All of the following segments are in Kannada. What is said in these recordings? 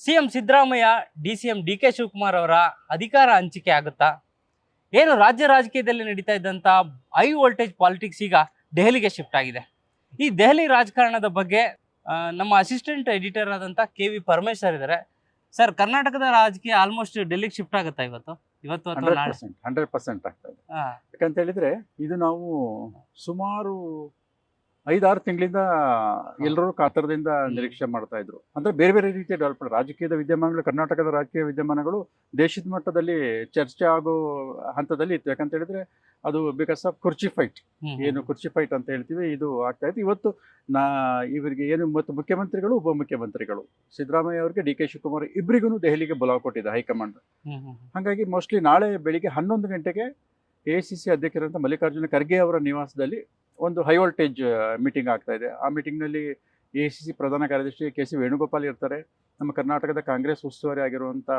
CM Siddaramaiah DCM D K. Shivakumar ಅವರ ಅಧಿಕಾರ ಹಂಚಿಕೆ ಆಗುತ್ತಾ? ಏನು ರಾಜ್ಯ ರಾಜಕೀಯದಲ್ಲಿ ನಡೀತಾ ಇದ್ದಂಥ ಹೈ ವೋಲ್ಟೇಜ್ ಪಾಲಿಟಿಕ್ಸ್ ಈಗ ದೆಹಲಿಗೆ ಶಿಫ್ಟ್ ಆಗಿದೆ. ಈ ದೆಹಲಿ ರಾಜಕಾರಣದ ಬಗ್ಗೆ ನಮ್ಮ ಅಸಿಸ್ಟೆಂಟ್ ಎಡಿಟರ್ ಆದಂಥ ಕೆ.ವಿ. ಪರಮೇಶ್ವರ್ ಇದ್ದಾರೆ. ಸರ್, ಕರ್ನಾಟಕದ ರಾಜಕೀಯ ಆಲ್ಮೋಸ್ಟ್ ಡೆಲ್ಲಿಗೆ ಶಿಫ್ಟ್ ಆಗುತ್ತಾ ಇವತ್ತು ಅಥವಾ ನಾಳೆ? 100% ಆಗ್ತಾ ಇದೆ. ಯಾಕಂತ ಹೇಳಿದ್ರೆ ಇದು ನಾವು ಸುಮಾರು 5-6 ತಿಂಗಳಿಂದ ಎಲ್ಲರೂ ಕಾತರದಿಂದ ನಿರೀಕ್ಷೆ ಮಾಡ್ತಾ ಇದ್ರು. ಅಂದ್ರೆ ಬೇರೆ ಬೇರೆ ರೀತಿಯ ಡೆವಲಪ್ಮೆಂಟ್ ರಾಜಕೀಯದ ವಿದ್ಯಮಾನಗಳು, ಕರ್ನಾಟಕದ ರಾಜಕೀಯ ವಿದ್ಯಮಾನಗಳು ದೇಶದ ಮಟ್ಟದಲ್ಲಿ ಚರ್ಚೆ ಆಗೋ ಹಂತದಲ್ಲಿ ಇತ್ತು. ಯಾಕಂತ ಹೇಳಿದ್ರೆ ಅದು ಬಿಕಾಸ್ ಆಫ್ ಕುರ್ಚಿ ಫೈಟ್, ಏನು ಕುರ್ಚಿ ಫೈಟ್ ಅಂತ ಹೇಳ್ತೀವಿ, ಇದು ಆಗ್ತಾ ಇತ್ತು. ಇವತ್ತು ಇವರಿಗೆ ಏನು ಮುಖ್ಯಮಂತ್ರಿಗಳು, ಉಪಮುಖ್ಯಮಂತ್ರಿಗಳು ಸಿದ್ದರಾಮಯ್ಯ ಅವರಿಗೆ, ಡಿ.ಕೆ. ಶಿವಕುಮಾರ್ ಇಬ್ಬರಿಗೂ ದೆಹಲಿಗೆ ಬುಲಾವ್ ಕೊಟ್ಟಿದೆ ಹೈಕಮಾಂಡ್. ಹಾಗಾಗಿ ಮೋಸ್ಟ್ಲಿ ನಾಳೆ ಬೆಳಿಗ್ಗೆ 11 ಗಂಟೆಗೆ AICC ಅಧ್ಯಕ್ಷರಂತ ಮಲ್ಲಿಕಾರ್ಜುನ ಖರ್ಗೆ ಅವರ ನಿವಾಸದಲ್ಲಿ ಒಂದು ಹೈ ವೋಲ್ಟೇಜ್ ಮೀಟಿಂಗ್ ಆಗ್ತಾ ಇದೆ. ಆ ಮೀಟಿಂಗ್ನಲ್ಲಿ AICC ಪ್ರಧಾನ ಕಾರ್ಯದರ್ಶಿ ಕೆ.ಸಿ. ವೇಣುಗೋಪಾಲ್ ಇರ್ತಾರೆ, ನಮ್ಮ ಕರ್ನಾಟಕದ ಕಾಂಗ್ರೆಸ್ ಉಸ್ತುವಾರಿ ಆಗಿರುವಂಥ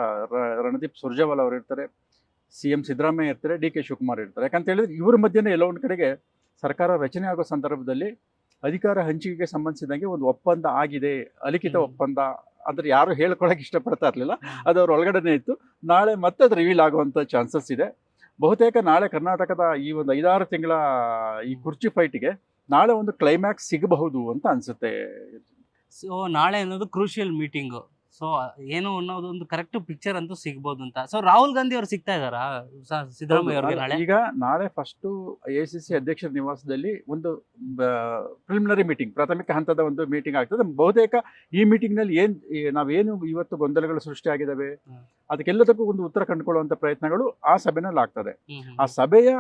ರಣದೀಪ್ ಸುರ್ಜೇವಾಲಾ ಅವರು ಇರ್ತಾರೆ, CM ಸಿದ್ದರಾಮಯ್ಯ ಇರ್ತಾರೆ, ಡಿ.ಕೆ. ಶಿವಕುಮಾರ್ ಇರ್ತಾರೆ. ಯಾಕಂತ ಹೇಳಿದ್ರೆ ಇವರ ಮಧ್ಯೆ ಎಲ್ಲೋ ಒಂದು ಕಡೆಗೆ ಸರ್ಕಾರ ರಚನೆ ಆಗೋ ಸಂದರ್ಭದಲ್ಲಿ ಅಧಿಕಾರ ಹಂಚಿಕೆಗೆ ಸಂಬಂಧಿಸಿದಂಗೆ ಒಂದು ಒಪ್ಪಂದ ಆಗಿದೆ, ಅಲಿಖಿತ ಒಪ್ಪಂದ. ಅಂದ್ರೆ ಯಾರು ಹೇಳ್ಕೊಳಕ್ಕೆ ಇಷ್ಟಪಡ್ತಾ ಇರಲಿಲ್ಲ, ಅದು ಅವ್ರ ಒಳಗಡೆನೇ ಇತ್ತು. ನಾಳೆ ಮತ್ತೆ ಅದು ರಿವೀಲ್ ಆಗುವಂಥ ಚಾನ್ಸಸ್ ಇದೆ. ಬಹುತೇಕ ನಾಳೆ ಕರ್ನಾಟಕದ ಈ ಒಂದು 5-6 ತಿಂಗಳ ಈ ಕುರ್ಚಿ ಫೈಟ್ಗೆ ನಾಳೆ ಒಂದು ಕ್ಲೈಮ್ಯಾಕ್ಸ್ ಸಿಗಬಹುದು ಅಂತ ಅನ್ಸುತ್ತೆ. ಸೊ ನಾಳೆ ಅನ್ನೋದು ಕ್ರೂಷಿಯಲ್ ಮೀಟಿಂಗು. ಸೊ ಏನು ಅನ್ನೋದೊಂದು ಕರೆಕ್ಟ್ ಪಿಕ್ಚರ್ ಅಂತೂ ಸಿಗ್ಬೋದು ಅಂತ. ಸೊ ರಾಹುಲ್ ಗಾಂಧಿ ಅವ್ರು ಸಿಗ್ತಾ ಇದಾರಾ ಸಿದ್ದರಾಮಯ್ಯ ಅವ್ರಿಗೆ ನಾಳೆ? ಈಗ ನಾಳೆ ಫಸ್ಟು AICC ಅಧ್ಯಕ್ಷರ ನಿವಾಸದಲ್ಲಿ ಒಂದು ಪ್ರಿಲಿಮಿನರಿ ಮೀಟಿಂಗ್, ಪ್ರಾಥಮಿಕ ಹಂತದ ಒಂದು ಮೀಟಿಂಗ್ ಆಗ್ತದೆ. ಬಹುತೇಕ ಈ ಮೀಟಿಂಗ್ನಲ್ಲಿ ನಾವೇನು ಇವತ್ತು ಗೊಂದಲಗಳು ಸೃಷ್ಟಿಯಾಗಿದ್ದಾವೆ ಅದಕ್ಕೆಲ್ಲದಕ್ಕೂ ಒಂದು ಉತ್ತರ ಕಂಡುಕೊಳ್ಳುವಂಥ ಪ್ರಯತ್ನಗಳು ಆ ಸಭೆನಲ್ಲಿ ಆಗ್ತದೆ. ಆ ಸಭೆಯ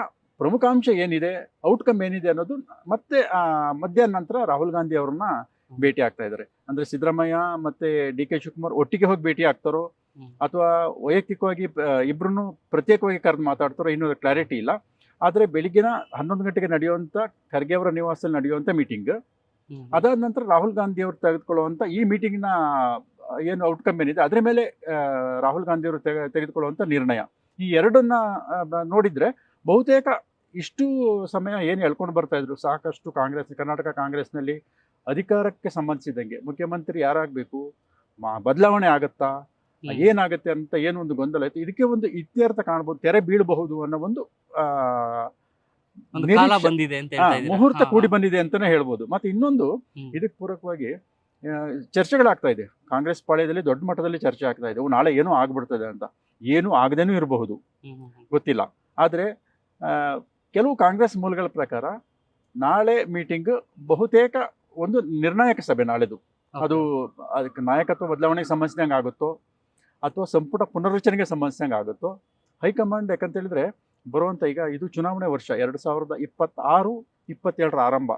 ಪ್ರಮುಖಾಂಶ ಏನಿದೆ, ಔಟ್ಕಮ್ ಏನಿದೆ ಅನ್ನೋದು ಮತ್ತೆ ಮಧ್ಯಾಹ್ನ ನಂತರ ರಾಹುಲ್ ಗಾಂಧಿ ಅವ್ರನ್ನ ಭೇಟಿ ಆಗ್ತಾ ಇದ್ದಾರೆ. ಅಂದ್ರೆ ಸಿದ್ದರಾಮಯ್ಯ ಮತ್ತೆ ಡಿ.ಕೆ. ಶಿವಕುಮಾರ್ ಒಟ್ಟಿಗೆ ಹೋಗಿ ಭೇಟಿ ಆಗ್ತಾರೋ ಅಥವಾ ವೈಯಕ್ತಿಕವಾಗಿ ಇಬ್ರು ಪ್ರತ್ಯೇಕವಾಗಿ ಕರೆದು ಮಾತಾಡ್ತಾರೋ ಇನ್ನೂ ಕ್ಲಾರಿಟಿ ಇಲ್ಲ. ಆದರೆ ಬೆಳಿಗ್ಗಿನ 11 ಗಂಟೆಗೆ ನಡೆಯುವಂಥ ಖರ್ಗೆ ಅವರ ನಿವಾಸದಲ್ಲಿ ನಡೆಯುವಂಥ ಮೀಟಿಂಗ್, ಅದಾದ ನಂತರ ರಾಹುಲ್ ಗಾಂಧಿ ಅವರು ತೆಗೆದುಕೊಳ್ಳುವಂಥ ಈ ಮೀಟಿಂಗ್ನ ಏನು ಔಟ್ಕಮ್ ಏನಿದೆ ಅದರ ಮೇಲೆ ರಾಹುಲ್ ಗಾಂಧಿ ಅವರು ತೆಗೆದುಕೊಳ್ಳುವಂಥ ನಿರ್ಣಯ, ಈ ಎರಡನ್ನ ನೋಡಿದ್ರೆ ಬಹುತೇಕ ಇಷ್ಟು ಸಮಯ ಏನು ಹೇಳ್ಕೊಂಡು ಬರ್ತಾ ಇದ್ರು, ಸಾಕಷ್ಟು ಕರ್ನಾಟಕ ಕಾಂಗ್ರೆಸ್ನಲ್ಲಿ ಅಧಿಕಾರಕ್ಕೆ ಸಂಬಂಧಿಸಿದಂಗೆ ಮುಖ್ಯಮಂತ್ರಿ ಯಾರಾಗಬೇಕು, ಬದಲಾವಣೆ ಆಗತ್ತಾ, ಏನಾಗುತ್ತೆ ಅಂತ ಏನೊಂದು ಗೊಂದಲ ಇತ್ತು. ಇದಕ್ಕೆ ಒಂದು ಇತ್ಯರ್ಥ ಕಾಣಬಹುದು, ತೆರೆ ಬೀಳಬಹುದು ಅನ್ನೋ ಒಂದು ಮುಹೂರ್ತ ಕೂಡಿ ಬಂದಿದೆ ಅಂತಾನೆ ಹೇಳ್ಬೋದು. ಮತ್ತೆ ಇನ್ನೊಂದು ಇದಕ್ಕೆ ಪೂರಕವಾಗಿ ಚರ್ಚೆಗಳಾಗ್ತಾ ಇದೆ. ಕಾಂಗ್ರೆಸ್ ಪಾಳ್ಯದಲ್ಲಿ ದೊಡ್ಡ ಮಟ್ಟದಲ್ಲಿ ಚರ್ಚೆ ಆಗ್ತಾ ಇದೆ, ನಾಳೆ ಏನೋ ಆಗ್ಬಿಡ್ತದೆ ಅಂತ. ಏನು ಆಗದೇನೂ ಇರಬಹುದು, ಗೊತ್ತಿಲ್ಲ. ಆದರೆ ಕೆಲವು ಕಾಂಗ್ರೆಸ್ ಮೂಲಗಳ ಪ್ರಕಾರ ನಾಳೆ ಮೀಟಿಂಗ್ ಬಹುತೇಕ ಒಂದು ನಿರ್ಣಾಯಕ ಸಭೆ ನಾಳೆದು. ಅದು ಅದಕ್ಕೆ ನಾಯಕತ್ವ ಬದಲಾವಣೆಗೆ ಸಂಬಂಧಿಸಿದಂಗೆ ಆಗುತ್ತೋ ಅಥವಾ ಸಂಪುಟ ಪುನರ್ರಚನೆಗೆ ಸಂಬಂಧಿಸಿದಂಗೆ ಆಗುತ್ತೋ ಹೈಕಮಾಂಡ್. ಯಾಕಂತ ಹೇಳಿದ್ರೆ ಬರುವಂಥ ಈಗ ಇದು ಚುನಾವಣೆ ವರ್ಷ 2026-27 ಆರಂಭ.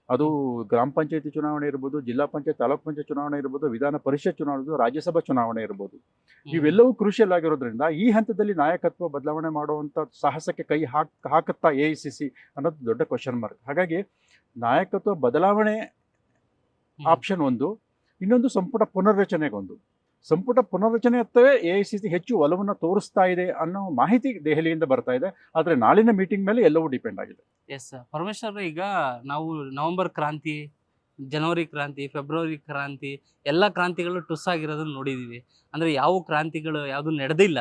ಅದು ಗ್ರಾಮ ಪಂಚಾಯತಿ ಚುನಾವಣೆ ಇರ್ಬೋದು, ಜಿಲ್ಲಾ ಪಂಚಾಯತ್, ತಾಲೂಕ್ ಪಂಚಾಯತ್ ಚುನಾವಣೆ ಇರ್ಬೋದು, ವಿಧಾನ ಪರಿಷತ್ ಚುನಾವಣೆ, ರಾಜ್ಯಸಭಾ ಚುನಾವಣೆ ಇರ್ಬೋದು. ಇವೆಲ್ಲವೂ ಕ್ರೂಷಿಯಲ್ ಆಗಿರೋದ್ರಿಂದ ಈ ಹಂತದಲ್ಲಿ ನಾಯಕತ್ವ ಬದಲಾವಣೆ ಮಾಡುವಂಥ ಸಾಹಸಕ್ಕೆ ಕೈ ಹಾಕುತ್ತಾ AICC ಅನ್ನೋದು ದೊಡ್ಡ ಕ್ವಶನ್ ಮಾರ್ಕ್. ಹಾಗಾಗಿ ನಾಯಕತ್ವ ಬದಲಾವಣೆ ಆಪ್ಷನ್ ಒಂದು, ಇನ್ನೊಂದು ಸಂಪುಟ ಪುನರ್ರಚನೆಗೊಂದು. ಸಂಪುಟ ಪುನರ್ರಚನೆ ಹತ್ತವೇ AICC ಹೆಚ್ಚು ಒಲವನ್ನು ತೋರಿಸ್ತಾ ಇದೆ ಅನ್ನೋ ಮಾಹಿತಿ ದೆಹಲಿಯಿಂದ ಬರ್ತಾ ಇದೆ. ಆದರೆ ನಾಳಿನ ಮೀಟಿಂಗ್ ಮೇಲೆ ಎಲ್ಲವೂ ಡಿಪೆಂಡ್ ಆಗಿದೆ. ಎಸ್ ಪರಮೇಶ್ವರ್, ಈಗ ನಾವು ನವೆಂಬರ್ ಕ್ರಾಂತಿ, ಜನವರಿ ಕ್ರಾಂತಿ, ಫೆಬ್ರವರಿ ಕ್ರಾಂತಿ ಎಲ್ಲ ಕ್ರಾಂತಿಗಳು ಟುಸ್ ಆಗಿರೋದನ್ನ ನೋಡಿದ್ದೀವಿ. ಅಂದರೆ ಯಾವ ಕ್ರಾಂತಿಗಳು ಯಾವುದು ನಡೆದಿಲ್ಲ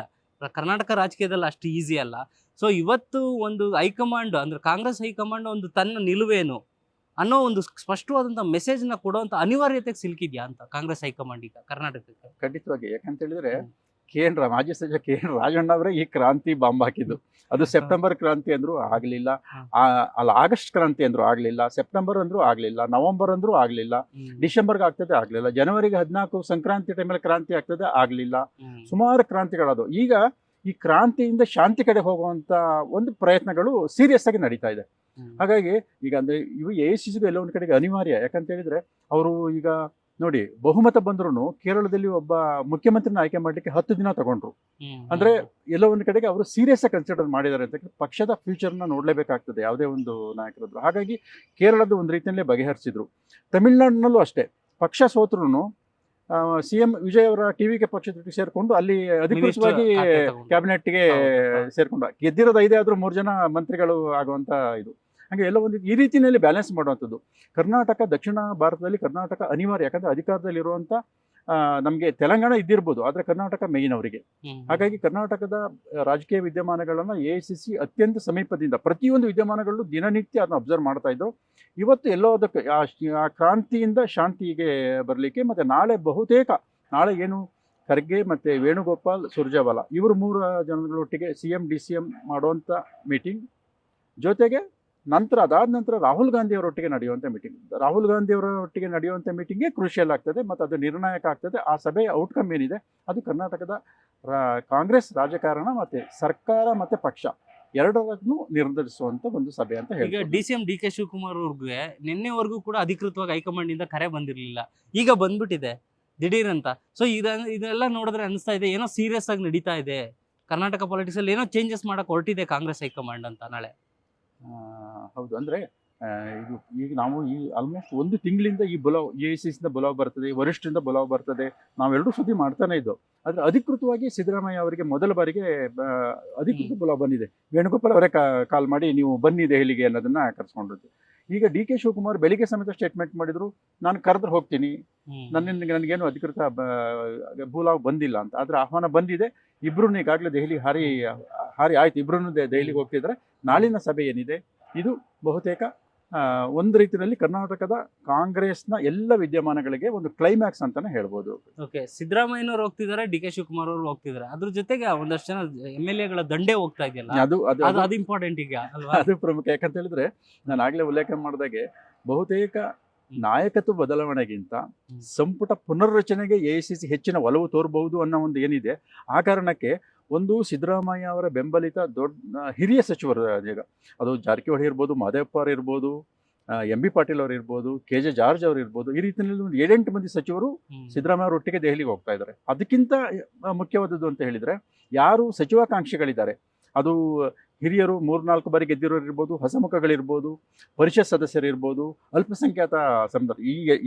ಕರ್ನಾಟಕ ರಾಜಕೀಯದಲ್ಲಿ, ಅಷ್ಟು ಈಸಿ ಅಲ್ಲ. ಸೊ ಇವತ್ತು ಒಂದು ಹೈಕಮಾಂಡ್ ಅಂದರೆ ಕಾಂಗ್ರೆಸ್ ಹೈಕಮಾಂಡ್ ಒಂದು ತನ್ನ ನಿಲುವೇನು ಅನ್ನೋ ಒಂದು ಸ್ಪಷ್ಟವಾದಂಥ ಮೆಸೇಜ್ನ ಕೊಡುವಂಥ ಅನಿವಾರ್ಯತೆಗೆ ಸಿಲುಕಿದ್ಯಾ ಅಂತ ಕಾಂಗ್ರೆಸ್ ಹೈಕಮಾಂಡ್ ಈಗ ಕರ್ನಾಟಕಕ್ಕೆ? ಖಂಡಿತವಾಗಿ. ಯಾಕಂತ ಹೇಳಿದ್ರೆ ಮಾಜಿ ಸಚಿವ KN ರಾಜಣ್ಣ ಅವರೇ ಈ ಕ್ರಾಂತಿ ಬಾಂಬ್ ಹಾಕಿದ್ದು. ಅದು ಸೆಪ್ಟೆಂಬರ್ ಕ್ರಾಂತಿ ಅಂದ್ರೂ ಆಗಲಿಲ್ಲ, ಆಗಸ್ಟ್ ಕ್ರಾಂತಿ ಅಂದ್ರೂ ಆಗಲಿಲ್ಲ, ಸೆಪ್ಟೆಂಬರ್ ಅಂದ್ರೂ ಆಗಲಿಲ್ಲ, ನವೆಂಬರ್ ಅಂದ್ರೂ ಆಗಲಿಲ್ಲ, ಡಿಸೆಂಬರ್ಗೆ ಆಗ್ತದೆ ಆಗಲಿಲ್ಲ, ಜನವರಿಗೆ 14 ಸಂಕ್ರಾಂತಿ ಟೈಮಲ್ಲಿ ಕ್ರಾಂತಿ ಆಗ್ತದೆ ಆಗಲಿಲ್ಲ. ಸುಮಾರು ಕ್ರಾಂತಿಗಳದು. ಈಗ ಈ ಕ್ರಾಂತಿಯಿಂದ ಶಾಂತಿ ಕಡೆ ಹೋಗುವಂಥ ಒಂದು ಪ್ರಯತ್ನಗಳು ಸೀರಿಯಸ್ ಆಗಿ ನಡೀತಾ ಇದೆ. ಹಾಗಾಗಿ ಈಗ ಅಂದರೆ ಇವು AICCಗೂ ಎಲ್ಲ ಒಂದು ಕಡೆಗೆ ಅನಿವಾರ್ಯ. ಯಾಕಂತ ಹೇಳಿದ್ರೆ ಅವರು ಈಗ ನೋಡಿ, ಬಹುಮತ ಬಂದ್ರೂ ಕೇರಳದಲ್ಲಿ ಒಬ್ಬ ಮುಖ್ಯಮಂತ್ರಿನ ಆಯ್ಕೆ ಮಾಡಲಿಕ್ಕೆ 10 ದಿನ ತಗೊಂಡ್ರು. ಅಂದ್ರೆ ಎಲ್ಲೋ ಒಂದು ಕಡೆಗೆ ಅವರು ಸೀರಿಯಸ್ ಆಗಿ ಕನ್ಸಿಡರ್ ಮಾಡಿದ್ದಾರೆ ಅಂತ. ಪಕ್ಷದ ಫ್ಯೂಚರ್ನ ನೋಡಲೇಬೇಕಾಗ್ತದೆ ಯಾವುದೇ ಒಂದು ನಾಯಕರಾದ್ರು. ಹಾಗಾಗಿ ಕೇರಳದ ಒಂದು ರೀತಿಯಲ್ಲೇ ಬಗೆಹರಿಸಿದ್ರು. ತಮಿಳುನಾಡಿನಲ್ಲೂ ಅಷ್ಟೇ, ಪಕ್ಷ ಸೋತ್ರು CM ವಿಜಯ್ ಅವರ TVK ಪಕ್ಷದೊಟ್ಟಿಗೆ ಸೇರ್ಕೊಂಡು ಅಲ್ಲಿ ಅಧಿಕೃತವಾಗಿ ಕ್ಯಾಬಿನೆಟ್ಗೆ ಸೇರ್ಕೊಂಡು ಗೆದ್ದಿರೋದು 5 ಆದ್ರೂ 3 ಜನ ಮಂತ್ರಿಗಳು ಆಗುವಂತ ಇದು. ಹಾಗೆ ಎಲ್ಲ ಒಂದು ಈ ರೀತಿಯಲ್ಲಿ ಬ್ಯಾಲೆನ್ಸ್ ಮಾಡುವಂಥದ್ದು. ಕರ್ನಾಟಕ, ದಕ್ಷಿಣ ಭಾರತದಲ್ಲಿ ಕರ್ನಾಟಕ ಅನಿವಾರ್ಯ. ಯಾಕಂದರೆ ಅಧಿಕಾರದಲ್ಲಿರುವಂಥ ನಮಗೆ ತೆಲಂಗಾಣ ಇದ್ದಿರ್ಬೋದು, ಆದರೆ ಕರ್ನಾಟಕ ಮೇಯ್ನ್ ಅವರಿಗೆ. ಹಾಗಾಗಿ ಕರ್ನಾಟಕದ ರಾಜಕೀಯ ವಿದ್ಯಮಾನಗಳನ್ನು AICC ಅತ್ಯಂತ ಸಮೀಪದಿಂದ ಪ್ರತಿಯೊಂದು ವಿದ್ಯಮಾನಗಳು ದಿನನಿತ್ಯ ಅದನ್ನು ಅಬ್ಸರ್ವ್ ಮಾಡ್ತಾ ಇದ್ರು. ಇವತ್ತು ಎಲ್ಲೋ ಅದಕ್ಕೆ ಆ ಕ್ರಾಂತಿಯಿಂದ ಶಾಂತಿಗೆ ಬರಲಿಕ್ಕೆ, ಮತ್ತು ನಾಳೆ ಏನು ಖರ್ಗೆ ಮತ್ತು ವೇಣುಗೋಪಾಲ್ ಸುರ್ಜೇವಾಲಾ ಇವರು 3 ಜನಗಳೊಟ್ಟಿಗೆ CM DCM ಮಾಡುವಂಥ ಮೀಟಿಂಗ್, ಜೊತೆಗೆ ಅದಾದ ನಂತರ ರಾಹುಲ್ ಗಾಂಧಿ ಅವರೊಟ್ಟಿಗೆ ನಡೆಯುವಂಥ ಮೀಟಿಂಗ್. ರಾಹುಲ್ ಗಾಂಧಿ ಅವರೊಟ್ಟಿಗೆ ನಡೆಯುವಂಥ ಮೀಟಿಂಗೇ ಕ್ರೂಷಿಯಲ್ ಆಗ್ತದೆ ಮತ್ತು ಅದು ನಿರ್ಣಾಯಕ ಆಗ್ತದೆ. ಆ ಸಭೆಯ ಔಟ್ಕಮ್ ಏನಿದೆ ಅದು ಕರ್ನಾಟಕದ ಕಾಂಗ್ರೆಸ್ ರಾಜಕಾರಣ ಮತ್ತು ಸರ್ಕಾರ ಮತ್ತು ಪಕ್ಷ ಎರಡರನ್ನು ನಿರ್ಧರಿಸುವಂಥ ಒಂದು ಸಭೆ ಅಂತ ಹೇಳಿ. ಈಗ DCM DK ಶಿವಕುಮಾರ್ ಅವ್ರಿಗೆ ನಿನ್ನೆವರೆಗೂ ಕೂಡ ಅಧಿಕೃತವಾಗಿ ಹೈಕಮಾಂಡ್ ಇಂದ ಕರೆ ಬಂದಿರಲಿಲ್ಲ, ಈಗ ಬಂದ್ಬಿಟ್ಟಿದೆ ದಿಢೀರ್ ಅಂತ. ಸೊ ಇದೆಲ್ಲ ನೋಡಿದ್ರೆ ಅನಿಸ್ತಾ ಇದೆ ಏನೋ ಸೀರಿಯಸ್ ಆಗಿ ನಡೀತಾ ಇದೆ ಕರ್ನಾಟಕ ಪಾಲಿಟಿಕ್ಸ್ ಅಲ್ಲಿ, ಏನೋ ಚೇಂಜಸ್ ಮಾಡಕ್ ಹೊರಟಿದೆ ಕಾಂಗ್ರೆಸ್ ಹೈಕಮಾಂಡ್ ಅಂತ ನಾಳೆ. ಹೌದು, ಅಂದರೆ ಇದು ಈಗ ನಾವು ಆಲ್ಮೋಸ್ಟ್ 1 ತಿಂಗಳಿಂದ ಈ AICC ಬುಲಾವ್ ಬರ್ತದೆ, ವರಿಷ್ಠರಿಂದ ಬುಲಾವ್ ಬರ್ತದೆ, ನಾವೆಲ್ಲರೂ ಸುದ್ದಿ ಮಾಡ್ತಾನೆ ಇದ್ದೋ. ಆದರೆ ಅಧಿಕೃತವಾಗಿ ಸಿದ್ದರಾಮಯ್ಯ ಅವರಿಗೆ ಮೊದಲ ಬಾರಿಗೆ ಅಧಿಕೃತ ಬುಲಾವ್ ಬಂದಿದೆ. ವೇಣುಗೋಪಾಲ್ ಅವರೇ ಕಾಲ್ ಮಾಡಿ ನೀವು ಬನ್ನಿ ದೆಹಲಿಗೆ ಅನ್ನೋದನ್ನ ಕರೆಸ್ಕೊಂಡಿದ್ದು. ಈಗ DK ಶಿವಕುಮಾರ್ ಬೆಳಿಗ್ಗೆ ಸಮೇತ ಸ್ಟೇಟ್ಮೆಂಟ್ ಮಾಡಿದ್ರು, ನಾನು ಕರೆದ್ರೆ ಹೋಗ್ತೀನಿ, ನನಗೇನು ಅಧಿಕೃತ ಬುಲಾವ್ ಬಂದಿಲ್ಲ ಅಂತ. ಆದರೆ ಆಹ್ವಾನ ಬಂದಿದೆ. ಇಬ್ರು ಈಗಾಗಲೇ ದೆಹಲಿ ಹಾರಿ ಆಯ್ತು, ಇಬ್ರು ದೆಹಲಿಗೆ ಹೋಗ್ತಿದ್ರೆ. ನಾಳಿನ ಸಭೆ ಏನಿದೆ ಇದು ಬಹುತೇಕ ಒಂದು ರೀತಿಯಲ್ಲಿ ಕರ್ನಾಟಕದ ಕಾಂಗ್ರೆಸ್ನ ಎಲ್ಲ ವಿದ್ಯಮಾನಗಳಿಗೆ ಒಂದು ಕ್ಲೈಮ್ಯಾಕ್ಸ್ ಅಂತಾನೆ ಹೇಳ್ಬೋದು. ಓಕೆ, ಸಿದ್ದರಾಮಯ್ಯನವರು ಹೋಗ್ತಿದ್ದಾರೆ, DK ಶಿವಕುಮಾರ್ ಅವರು ಹೋಗ್ತಿದ್ದಾರೆ, ಅದ್ರ ಜೊತೆಗೆ ಒಂದಷ್ಟು ಜನ MLA ದಂಡೆ ಹೋಗ್ತಾ ಇದೆಯಲ್ಲ, ಅದು ಇಂಪಾರ್ಟೆಂಟ್ ಈಗ ಅಲ್ವಾ? ಅದು ಪ್ರಮುಖ. ಯಾಕಂತ ಹೇಳಿದ್ರೆ ನಾನು ಆಗ್ಲೇ ಉಲ್ಲೇಖ ಮಾಡಿದಾಗೆ ಬಹುತೇಕ ನಾಯಕತ್ವ ಬದಲಾವಣೆಗಿಂತ ಸಂಪುಟ ಪುನರ್ರಚನೆಗೆ AICC ಹೆಚ್ಚಿನ ಒಲವು ತೋರಬಹುದು ಅನ್ನೋ ಒಂದು ಏನಿದೆ. ಆ ಕಾರಣಕ್ಕೆ ಒಂದು ಸಿದ್ದರಾಮಯ್ಯ ಅವರ ಬೆಂಬಲಿತ ದೊಡ್ಡ ಹಿರಿಯ ಸಚಿವರು, ಈಗ ಅದು ಜಾರಕಿಹೊಳಿ ಇರ್ಬೋದು, ಮಾದೇವಪ್ಪ ಅವರು ಇರ್ಬೋದು, MB ಪಾಟೀಲ್ ಅವರು ಇರ್ಬೋದು, KJ ಜಾರ್ಜ್ ಅವರು ಇರ್ಬೋದು, ಈ ರೀತಿಯಲ್ಲಿ ಒಂದು 7-8 ಮಂದಿ ಸಚಿವರು ಸಿದ್ದರಾಮಯ್ಯ ಅವರೊಟ್ಟಿಗೆ ದೆಹಲಿಗೆ ಹೋಗ್ತಾ ಇದ್ದಾರೆ. ಅದಕ್ಕಿಂತ ಮುಖ್ಯವಾದದ್ದು ಅಂತ ಹೇಳಿದ್ರೆ, ಯಾರು ಸಚಿವಾಕಾಂಕ್ಷಿಗಳಿದ್ದಾರೆ, ಅದು ಹಿರಿಯರು 3-4 ಬಾರಿ ಗೆದ್ದಿರೋರು ಇರ್ಬೋದು, ಹೊಸಮುಖಗಳಿರ್ಬೋದು, ಪರಿಷತ್ ಸದಸ್ಯರಿರ್ಬೋದು, ಅಲ್ಪಸಂಖ್ಯಾತ ಸಮುದಾಯ,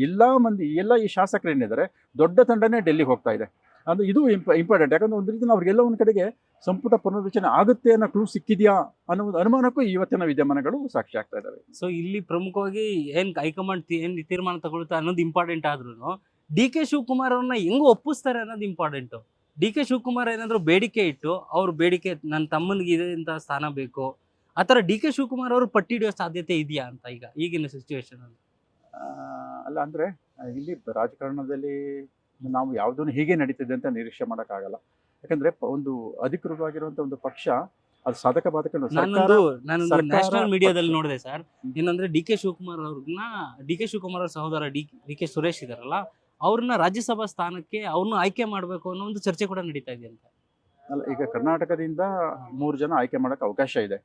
ಎಲ್ಲ ಈ ಶಾಸಕರು ಏನಿದ್ದಾರೆ ದೊಡ್ಡ ತಂಡನೇ ಡೆಲ್ಲಿಗೆ ಹೋಗ್ತಾ ಇದೆ. ಅಂದರೆ ಇದು ಇಂಪಾರ್ಟೆಂಟ್. ಯಾಕಂದ್ರೆ ಒಂದು ರೀತಿ ಅವ್ರಿಗೆಲ್ಲ ಒಂದು ಕಡೆಗೆ ಸಂಪುಟ ಪುನರ್ರಚನೆ ಆಗುತ್ತೆ ಅನ್ನೋ ಕ್ಲೂ ಸಿಕ್ಕಿದೆಯಾ ಅನ್ನೋ ಒಂದು ಅನುಮಾನಕ್ಕೂ ಇವತ್ತಿನ ವಿದ್ಯಮಾನಗಳು ಸಾಕ್ಷಿ ಆಗ್ತಾ ಇದ್ದಾವೆ. ಸೊ ಇಲ್ಲಿ ಪ್ರಮುಖವಾಗಿ ಏನ್ ಹೈಕಮಾಂಡ್ ಏನ್ ತೀರ್ಮಾನ ತಗೊಳ್ತಾ ಅನ್ನೋದು ಇಂಪಾರ್ಟೆಂಟ್ ಆದ್ರೂ DK ಶಿವಕುಮಾರ್ ಅವ್ರನ್ನ ಹೆಂಗ್ ಒಪ್ಪಿಸ್ತಾರೆ ಅನ್ನೋದು ಇಂಪಾರ್ಟೆಂಟ್. DK ಶಿವಕುಮಾರ್ ಏನಾದ್ರು ಬೇಡಿಕೆ ಇಟ್ಟು ಅವ್ರ ಬೇಡಿಕೆ ನನ್ನ ತಮ್ಮನಿಗೆ ಇಂಥ ಸ್ಥಾನ ಬೇಕು, ಆ ಥರ DK ಶಿವಕುಮಾರ್ ಅವರು ಪಟ್ಟಿ ಹಿಡಿಯೋ ಸಾಧ್ಯತೆ ಇದೆಯಾ ಅಂತ ಈಗಿನ ಸಿಚುವೇಶನ್ ಅಲ್ಲಿ? ಅಲ್ಲ, ಅಂದ್ರೆ ಇಲ್ಲಿ ರಾಜಕಾರಣದಲ್ಲಿ ನಾವು ಯಾವುದನ್ನು ಹೀಗೆ ನಡೀತಿದೆ ಅಂತ ನಿರೀಕ್ಷೆ ಮಾಡೋಕ್ಕಾಗಲ್ಲ. ಯಾಕಂದ್ರೆ ಒಂದು ಅಧಿಕೃತವಾಗಿರುವಂತ ಒಂದು ಪಕ್ಷ ಅದು ಸಾಧಕ ಬಾಧಕ. ನಾನು ನ್ಯಾಷನಲ್ ಮೀಡಿಯಾದಲ್ಲಿ ನೋಡಿದೆ ಸರ್, ಏನಂದ್ರೆ DK ಶಿವಕುಮಾರ್ ಅವ್ರ ಸಹೋದರ DK ಸುರೇಶ್ ಇದಾರಲ್ಲ, ಅವ್ರನ್ನ ರಾಜ್ಯಸಭಾ ಸ್ಥಾನಕ್ಕೆ ಅವ್ರನ್ನ ಆಯ್ಕೆ ಮಾಡಬೇಕು ಅನ್ನೋ ಒಂದು ಚರ್ಚೆ ಕೂಡ ನಡೀತಾ ಇದೆ ಅಂತ. ಅಲ್ಲ, ಈಗ ಕರ್ನಾಟಕದಿಂದ 3 ಜನ ಆಯ್ಕೆ ಮಾಡಕ್ಕೆ ಅವಕಾಶ ಇದೆ.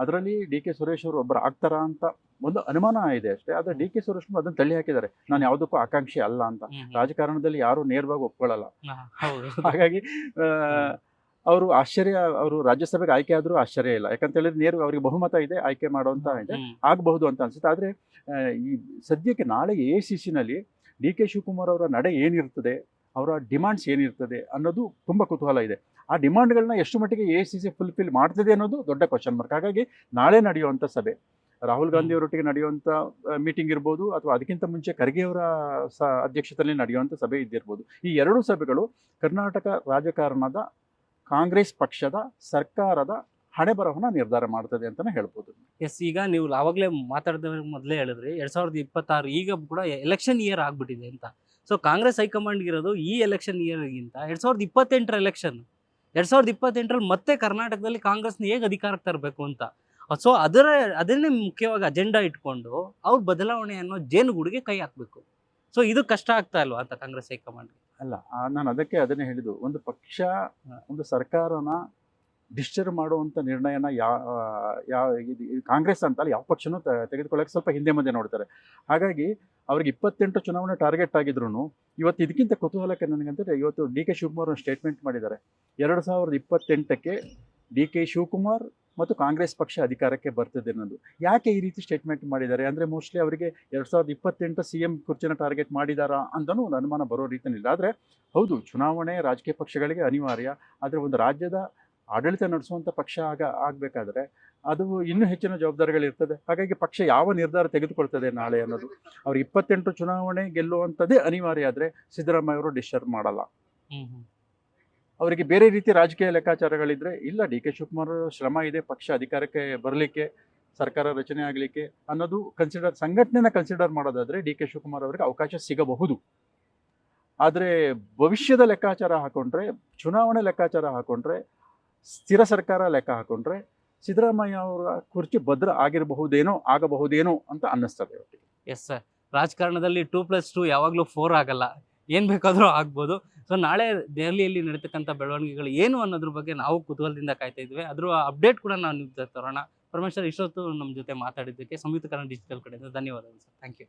ಅದರಲ್ಲಿ DK ಸುರೇಶ್ ಅವರು ಒಬ್ಬರು ಆಗ್ತಾರಾ ಅಂತ ಒಂದು ಅನುಮಾನ ಇದೆ ಅಷ್ಟೇ. ಆದ್ರೆ DK ಸುರೇಶ್ ಅದನ್ನ ತಳ್ಳಿ ಹಾಕಿದ್ದಾರೆ, ನಾನು ಯಾವುದಕ್ಕೂ ಆಕಾಂಕ್ಷಿ ಅಲ್ಲ ಅಂತ. ರಾಜಕಾರಣದಲ್ಲಿ ಯಾರು ನೇರವಾಗಿ ಒಪ್ಕೊಳ್ಳಲ್ಲ. ಹಾಗಾಗಿ ಅವರು ರಾಜ್ಯಸಭೆಗೆ ಆಯ್ಕೆ ಆದ್ರೂ ಆಶ್ಚರ್ಯ ಇಲ್ಲ. ಯಾಕಂತ ಹೇಳಿದ್ರೆ ನೇರವಾಗಿ ಅವ್ರಿಗೆ ಬಹುಮತ ಇದೆ, ಆಯ್ಕೆ ಮಾಡುವಂತ ಇದೆ, ಆಗಬಹುದು ಅಂತ ಅನ್ಸುತ್ತೆ. ಆದ್ರೆ ಈ ಸದ್ಯಕ್ಕೆ ನಾಳೆ AICC ನಲ್ಲಿ DK ಶಿವಕುಮಾರ್ ಅವರ ನಡೆ ಏನಿರ್ತದೆ, ಅವರ ಡಿಮಾಂಡ್ಸ್ ಏನಿರ್ತದೆ ಅನ್ನೋದು ತುಂಬ ಕುತೂಹಲ ಇದೆ. ಆ ಡಿಮಾಂಡ್ಗಳನ್ನ ಎಷ್ಟು ಮಟ್ಟಿಗೆ AICC ಫುಲ್ಫಿಲ್ ಮಾಡ್ತದೆ ಅನ್ನೋದು ದೊಡ್ಡ ಕ್ವಶನ್ ಮಾರ್ಕ್. ಹಾಗಾಗಿ ನಾಳೆ ನಡೆಯುವಂಥ ಸಭೆ, ರಾಹುಲ್ ಗಾಂಧಿ ಅವರೊಟ್ಟಿಗೆ ನಡೆಯುವಂಥ ಮೀಟಿಂಗ್ ಇರ್ಬೋದು, ಅಥವಾ ಅದಕ್ಕಿಂತ ಮುಂಚೆ ಖರ್ಗೆ ಅವರ ಅಧ್ಯಕ್ಷತೆಯಲ್ಲಿ ನಡೆಯುವಂಥ ಸಭೆ ಇದ್ದಿರ್ಬೋದು. ಈ 2 ಸಭೆಗಳು ಕರ್ನಾಟಕ ರಾಜಕಾರಣದ ಕಾಂಗ್ರೆಸ್ ಪಕ್ಷದ ಸರ್ಕಾರದ ಹಣೆ ಬರಹನ ನಿರ್ಧಾರ ಮಾಡ್ತದೆ ಅಂತಾನೆ ಹೇಳ್ಬೋದು. ಎಸ್, ಈಗ ನೀವು ಆವಾಗಲೇ ಮಾತಾಡಿದ ಮೊದಲೇ ಹೇಳಿದ್ರಿ 2026 ಈಗ ಕೂಡ ಎಲೆಕ್ಷನ್ ಇಯರ್ ಆಗ್ಬಿಟ್ಟಿದೆ ಅಂತ. ಸೊ ಕಾಂಗ್ರೆಸ್ ಹೈಕಮಾಂಡ್ ಇರೋದು ಈ ಎಲೆಕ್ಷನ್ ಇಯರ್ಗಿಂತ 2028 ಎಲೆಕ್ಷನ್, 2028ರಲ್ಲಿ ಮತ್ತೆ ಕರ್ನಾಟಕದಲ್ಲಿ ಕಾಂಗ್ರೆಸ್ನ ಹೇಗೆ ಅಧಿಕಾರಕ್ಕೆ ತರಬೇಕು ಅಂತ. ಸೊ ಅದನ್ನೇ ಮುಖ್ಯವಾಗಿ ಅಜೆಂಡಾ ಇಟ್ಕೊಂಡು ಅವ್ರ ಬದಲಾವಣೆ ಅನ್ನೋ ಜೇನುಗೂಡಿಗೆ ಕೈ ಹಾಕಬೇಕು. ಸೊ ಇದು ಕಷ್ಟ ಆಗ್ತಾ ಇಲ್ವಾ ಅಂತ ಕಾಂಗ್ರೆಸ್ ಹೈಕಮಾಂಡ್? ಅಲ್ಲ, ನಾನು ಅದನ್ನೇ ಹೇಳಿದ್ದು, ಒಂದು ಪಕ್ಷ ಒಂದು ಸರ್ಕಾರನ ಡಿಸ್ಟರ್ಬ್ ಮಾಡುವಂಥ ನಿರ್ಣಯನ ಕಾಂಗ್ರೆಸ್ ಅಂತಲ್ಲ ಯಾವ ಪಕ್ಷನೂ ತೆಗೆದುಕೊಳ್ಳೋಕೆ ಸ್ವಲ್ಪ ಹಿಂದೆ ಮುಂದೆ ನೋಡ್ತಾರೆ. ಹಾಗಾಗಿ ಅವ್ರಿಗೆ 28 ಚುನಾವಣೆ ಟಾರ್ಗೆಟ್ ಆಗಿದ್ರು ಇವತ್ತು ಇದಕ್ಕಿಂತ ಕುತೂಹಲಕ್ಕೆ ನನಗಂತಂದರೆ, ಇವತ್ತು DK ಶಿವಕುಮಾರ್ ಒಂದು ಸ್ಟೇಟ್ಮೆಂಟ್ ಮಾಡಿದ್ದಾರೆ. 2028ಕ್ಕೆ DK ಶಿವಕುಮಾರ್ ಮತ್ತು ಕಾಂಗ್ರೆಸ್ ಪಕ್ಷ ಅಧಿಕಾರಕ್ಕೆ ಬರ್ತದೆ ಅನ್ನೋದು. ಯಾಕೆ ಈ ರೀತಿ ಸ್ಟೇಟ್ಮೆಂಟ್ ಮಾಡಿದ್ದಾರೆ ಅಂದರೆ, ಮೋಸ್ಟ್ಲಿ ಅವರಿಗೆ 2028 CM ಕುರ್ಚಿನ ಟಾರ್ಗೆಟ್ ಮಾಡಿದಾರಾ ಅಂತಲೂ ಒಂದು ಅನುಮಾನ ಬರೋ ರೀತಿಯಲ್ಲಿಲ್ಲ. ಆದರೆ ಹೌದು, ಚುನಾವಣೆ ರಾಜಕೀಯ ಪಕ್ಷಗಳಿಗೆ ಅನಿವಾರ್ಯ. ಆದರೆ ಒಂದು ರಾಜ್ಯದ ಆಡಳಿತ ನಡೆಸುವಂಥ ಪಕ್ಷ ಆಗಬೇಕಾದ್ರೆ ಅದು ಇನ್ನೂ ಹೆಚ್ಚಿನ ಜವಾಬ್ದಾರಿಗಳಿರ್ತದೆ. ಹಾಗಾಗಿ ಪಕ್ಷ ಯಾವ ನಿರ್ಧಾರ ತೆಗೆದುಕೊಳ್ತದೆ ನಾಳೆ ಅನ್ನೋದು, ಅವ್ರು 28 ಚುನಾವಣೆ ಗೆಲ್ಲುವಂಥದ್ದೇ ಅನಿವಾರ್ಯ ಆದರೆ ಸಿದ್ದರಾಮಯ್ಯ ಅವರು ಡಿಸ್ಟರ್ಬ್ ಮಾಡಲ್ಲ. ಅವರಿಗೆ ಬೇರೆ ರೀತಿ ರಾಜಕೀಯ ಲೆಕ್ಕಾಚಾರಗಳಿದ್ರೆ, ಇಲ್ಲ ಡಿ ಕೆ ಶಿವಕುಮಾರ್ ಶ್ರಮ ಇದೆ ಪಕ್ಷ ಅಧಿಕಾರಕ್ಕೆ ಬರಲಿಕ್ಕೆ, ಸರ್ಕಾರ ರಚನೆ ಆಗಲಿಕ್ಕೆ ಅನ್ನೋದು ಸಂಘಟನೆನ ಕನ್ಸಿಡರ್ ಮಾಡೋದಾದ್ರೆ ಡಿ ಕೆ ಶಿವಕುಮಾರ್ ಅವರಿಗೆ ಅವಕಾಶ ಸಿಗಬಹುದು. ಆದರೆ ಭವಿಷ್ಯದ ಲೆಕ್ಕಾಚಾರ ಹಾಕೊಂಡ್ರೆ, ಚುನಾವಣೆ ಲೆಕ್ಕಾಚಾರ ಹಾಕೊಂಡ್ರೆ, ಸ್ಥಿರ ಸರ್ಕಾರ ಲೆಕ್ಕ ಹಾಕೊಂಡ್ರೆ ಸಿದ್ದರಾಮಯ್ಯ ಅವರ ಕುರ್ಚಿ ಭದ್ರ ಆಗಬಹುದೇನೋ ಅಂತ ಅನ್ನಿಸ್ತದೆ. ಎಸ್ ಸರ್, ರಾಜಕಾರಣದಲ್ಲಿ 2+2 ಯಾವಾಗಲೂ 4 ಆಗಲ್ಲ, ಏನು ಬೇಕಾದರೂ ಆಗ್ಬೋದು. ಸೊ ನಾಳೆ ದೆಹಲಿಯಲ್ಲಿ ನಡೀತಕ್ಕಂಥ ಬೆಳವಣಿಗೆಗಳು ಏನು ಅನ್ನೋದ್ರ ಬಗ್ಗೆ ನಾವು ಕುತೂಹಲದಿಂದ ಕಾಯ್ತಾ ಇದ್ವಿ. ಅದ್ರ ಅಪ್ಡೇಟ್ ಕೂಡ ನಾವು ನಿಮ್ಗೆ ತರೋಣ. ಪರಮೇಶ್ವರ್, ಇಷ್ಟೊತ್ತು ನಮ್ಮ ಜೊತೆ ಮಾತಾಡಿದ್ದಕ್ಕೆ ಸಂಯುಕ್ತ ಕನ್ನಡ ಡಿಜಿಟಲ್ ಕಡೆಯಿಂದ ಧನ್ಯವಾದಗಳು ಸರ್. Thank you.